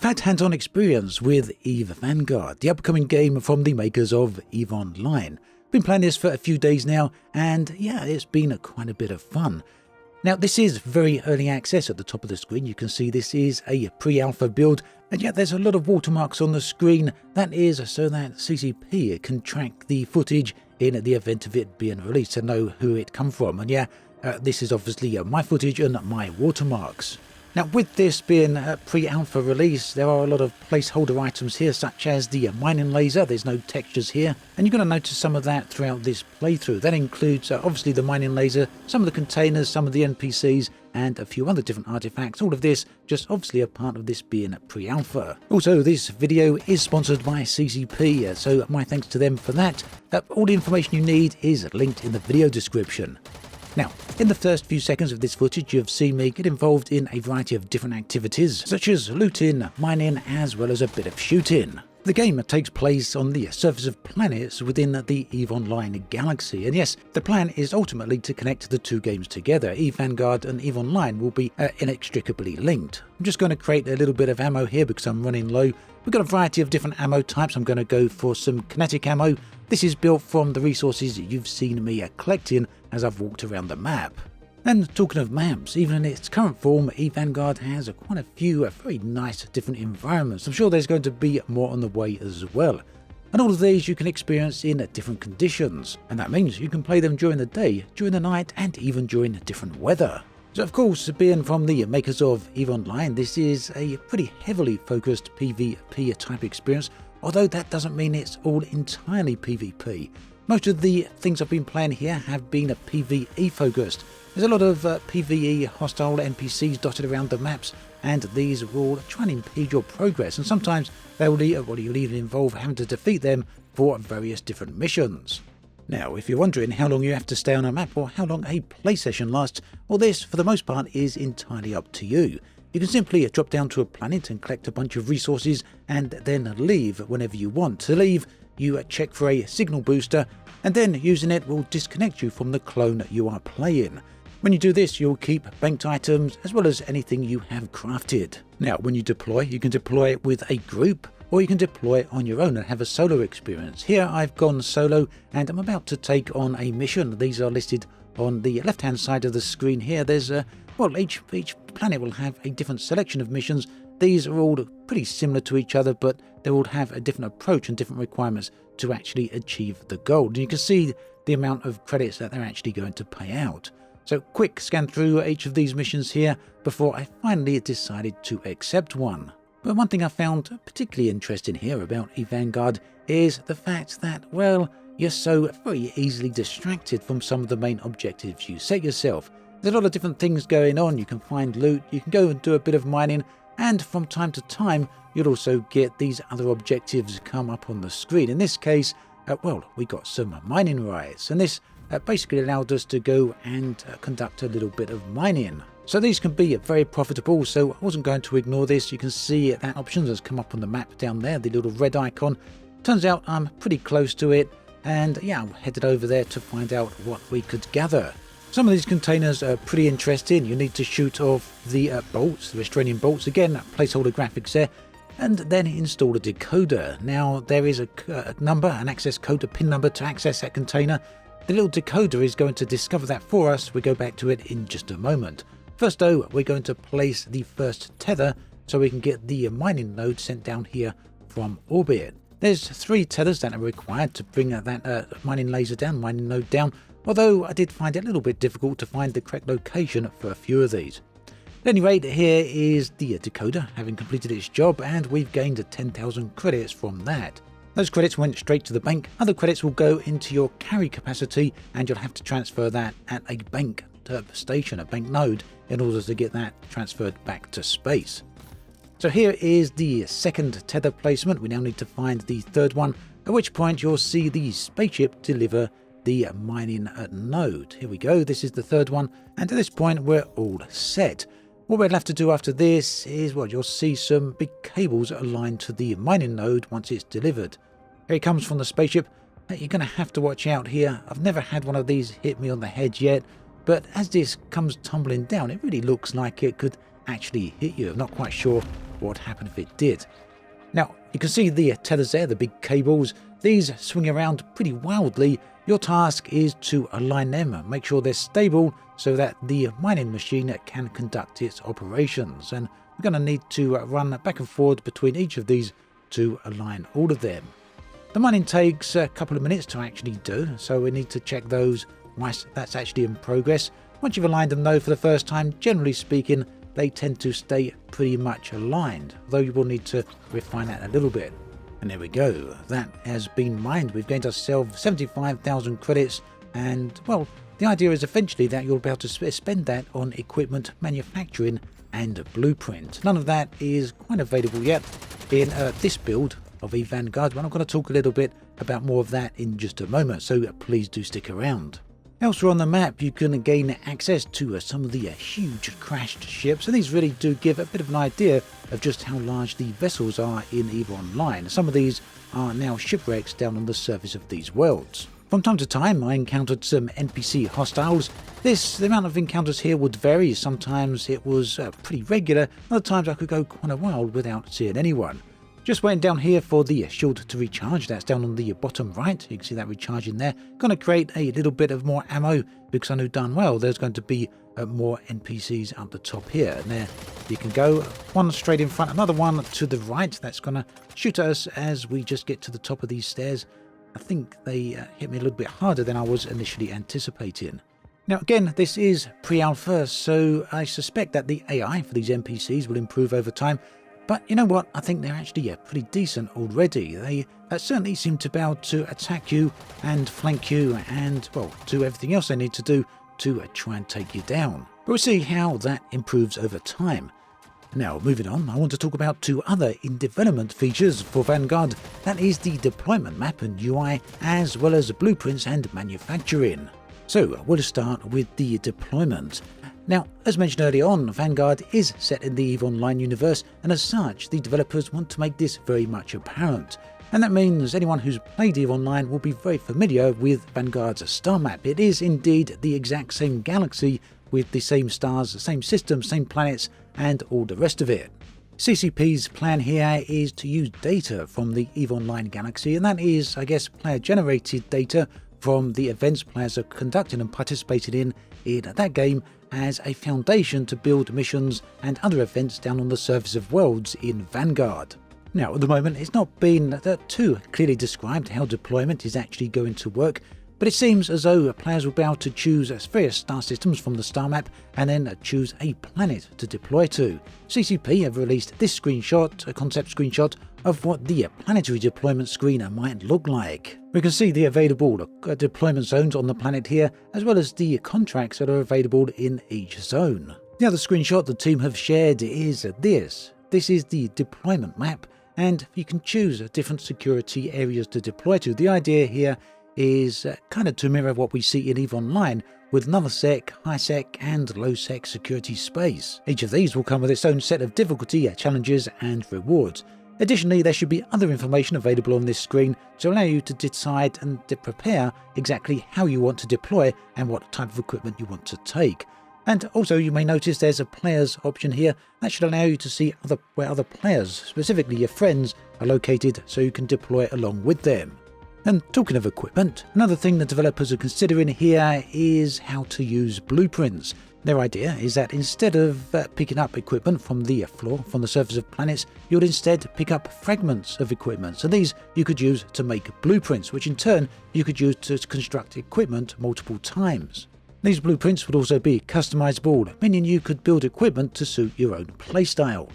I've had hands-on experience with EVE Vanguard, the upcoming game from the makers of EVE Online. Been playing this for a few days now, and yeah, it's been quite a bit of fun. Now, this is very early access. At the top of the screen you can see this is a pre-alpha build, and yet there's a lot of watermarks on the screen. That is so that CCP can track the footage in the event of it being released and know who it come from. And yeah, this is obviously my footage and my watermarks. Now, with this being a pre-alpha release, there are a lot of placeholder items here, such as the mining laser. There's no textures here, and you're going to notice some of that throughout this playthrough. That includes obviously the mining laser, some of the containers, some of the NPCs, and a few other different artifacts. All of this just obviously a part of this being pre-alpha. Also, this video is sponsored by CCP, so my thanks to them for that. All the information you need is linked in the video description. Now, in the first few seconds of this footage, you've seen me get involved in a variety of different activities, such as looting, mining, as well as a bit of shooting. The game takes place on the surface of planets within the EVE Online galaxy, and yes, the plan is ultimately to connect the two games together. EVE Vanguard and EVE Online will be inextricably linked. I'm just going to create a little bit of ammo here because I'm running low. We've got a variety of different ammo types. I'm going to go for some kinetic ammo. This is built from the resources you've seen me collecting as I've walked around the map. And talking of maps, even in its current form, EVE Vanguard has quite a few very nice different environments. I'm sure there's going to be more on the way as well. And all of these you can experience in different conditions, and that means you can play them during the day, during the night, and even during different weather. So of course, being from the makers of EVE Online, this is a pretty heavily focused PvP type experience, although that doesn't mean it's all entirely PvP. Most of the things I've been playing here have been PvE focused. There's a lot of PvE hostile NPCs dotted around the maps, and these will try and impede your progress, and sometimes you'll even involve having to defeat them for various different missions. Now, if you're wondering how long you have to stay on a map or how long a play session lasts, well, this, for the most part, is entirely up to you. You can simply drop down to a planet and collect a bunch of resources and then leave whenever you want. To leave, you check for a signal booster, and then using it will disconnect you from the clone you are playing. When you do this, you'll keep banked items as well as anything you have crafted. Now, when you deploy, you can deploy it with a group, or you can deploy on your own and have a solo experience. Here I've gone solo and I'm about to take on a mission. These are listed on the left hand side of the screen here. There's each planet will have a different selection of missions. These are all pretty similar to each other, but they all have a different approach and different requirements to actually achieve the goal. And you can see the amount of credits that they're actually going to pay out. So quick scan through each of these missions here before I finally decided to accept one. But one thing I found particularly interesting here about EVE Vanguard is the fact that, well, you're so very easily distracted from some of the main objectives you set yourself. There's a lot of different things going on. You can find loot, you can go and do a bit of mining, and from time to time you'll also get these other objectives come up on the screen. In this case, we got some mining riots, and this basically allowed us to go and conduct a little bit of mining. So these can be very profitable, so I wasn't going to ignore this. You can see that options has come up on the map down there, the little red icon. Turns out I'm pretty close to it, and yeah, I headed over there to find out what we could gather. Some of these containers are pretty interesting. You need to shoot off the bolts, the restraining bolts. Again, placeholder graphics there, and then install a decoder. Now, there is a number, an access code, a pin number to access that container. The little decoder is going to discover that for us. We go back to it in just a moment. First though, we're going to place the first tether so we can get the mining node sent down here from orbit. There's 3 tethers that are required to bring that mining node down, although I did find it a little bit difficult to find the correct location for a few of these. At any rate, here is the decoder having completed its job, and we've gained 10,000 credits from that. Those credits went straight to the bank. Other credits will go into your carry capacity, and you'll have to transfer that at a bank station, a bank node, in order to get that transferred back to space. So here is the second tether placement. We now need to find the third one, at which point you'll see the spaceship deliver the mining node. Here we go, this is the third one, and at this point we're all set. What we'll have to do after this is, you'll see some big cables aligned to the mining node once it's delivered. Here it comes from the spaceship. You're going to have to watch out here. I've never had one of these hit me on the head yet, but as this comes tumbling down, it really looks like it could actually hit you. I'm not quite sure what would happen if it did. Now, you can see the tethers there, the big cables. These swing around pretty wildly. Your task is to align them and make sure they're stable so that the mining machine can conduct its operations. And we're going to need to run back and forward between each of these to align all of them. The mining takes a couple of minutes to actually do, so we need to check those whilst that's actually in progress. Once you've aligned them though for the first time, generally speaking, they tend to stay pretty much aligned, though you will need to refine that a little bit. And there we go, that has been mined. We've gained ourselves 75,000 credits, and well, the idea is eventually that you'll be able to spend that on equipment manufacturing and blueprint. None of that is quite available yet in this build of a Vanguard, but I'm going to talk a little bit about more of that in just a moment, so please do stick around. Elsewhere on the map, you can gain access to some of the huge crashed ships, and these really do give a bit of an idea of just how large the vessels are in EVE Online. Some of these are now shipwrecks down on the surface of these worlds. From time to time, I encountered some NPC hostiles. The amount of encounters here would vary. Sometimes it was pretty regular, other times I could go quite a while without seeing anyone. Just waiting down here for the shield to recharge. That's down on the bottom right. You can see that recharging there. Going to create a little bit of more ammo because I know darn well there's going to be more NPCs up the top here. And there you can go. One straight in front, another one to the right. That's going to shoot at us as we just get to the top of these stairs. I think they hit me a little bit harder than I was initially anticipating. Now again, this is pre-alpha, so I suspect that the AI for these NPCs will improve over time. But you know what, I think they're actually pretty decent already. They certainly seem to be able to attack you and flank you and, well, do everything else they need to do to try and take you down. But we'll see how that improves over time. Now, moving on, I want to talk about two other in-development features for Vanguard. That is the deployment map and UI, as well as blueprints and manufacturing. So, we'll start with the deployment. Now, as mentioned earlier on, Vanguard is set in the EVE Online universe, and as such, the developers want to make this very much apparent. And that means anyone who's played EVE Online will be very familiar with Vanguard's star map. It is indeed the exact same galaxy with the same stars, the same systems, same planets, and all the rest of it. CCP's plan here is to use data from the EVE Online galaxy, and that is, I guess, player-generated data from the events players are conducting and participating in that game as a foundation to build missions and other events down on the surface of worlds in Vanguard. Now, at the moment, it's not been too clearly described how deployment is actually going to work, but it seems as though players will be able to choose various star systems from the star map and then choose a planet to deploy to. CCP have released this screenshot, a concept screenshot, of what the planetary deployment screen might look like. We can see the available deployment zones on the planet here, as well as the contracts that are available in each zone. The other screenshot the team have shared is this. This is the deployment map, and you can choose different security areas to deploy to. The idea here is kind of to mirror what we see in EVE Online, with NotherSec, HighSec and LowSec security space. Each of these will come with its own set of difficulty, challenges and rewards. Additionally, there should be other information available on this screen to allow you to decide and to prepare exactly how you want to deploy and what type of equipment you want to take. And also you may notice there's a players option here that should allow you to see where other players, specifically your friends, are located so you can deploy along with them. And talking of equipment, another thing the developers are considering here is how to use blueprints. Their idea is that instead of picking up equipment from the floor, from the surface of planets, you would instead pick up fragments of equipment. So these you could use to make blueprints, which in turn you could use to construct equipment multiple times. These blueprints would also be customizable, meaning you could build equipment to suit your own playstyle.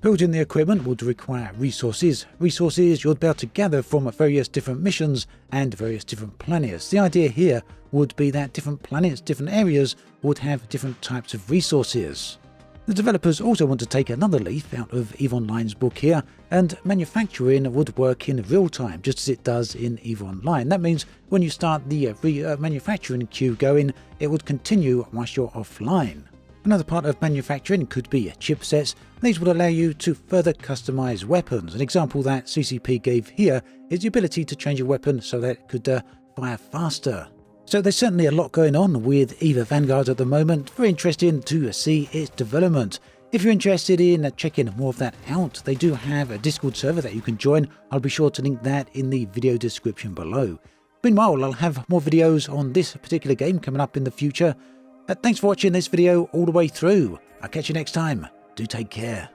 Building the equipment would require resources you'd be able to gather from various different missions and various different planets. The idea here would be that different planets, different areas would have different types of resources. The developers also want to take another leaf out of EVE Online's book here, and manufacturing would work in real time, just as it does in EVE Online. That means when you start the manufacturing queue going, it would continue whilst you're offline. Another part of manufacturing could be chipsets. These would allow you to further customize weapons. An example that CCP gave here is the ability to change a weapon so that it could fire faster. So there's certainly a lot going on with EVE Vanguard at the moment. Very interesting to see its development. If you're interested in checking more of that out, they do have a Discord server that you can join. I'll be sure to link that in the video description below. Meanwhile, I'll have more videos on this particular game coming up in the future. Thanks for watching this video all the way through. I'll catch you next time. Do take care.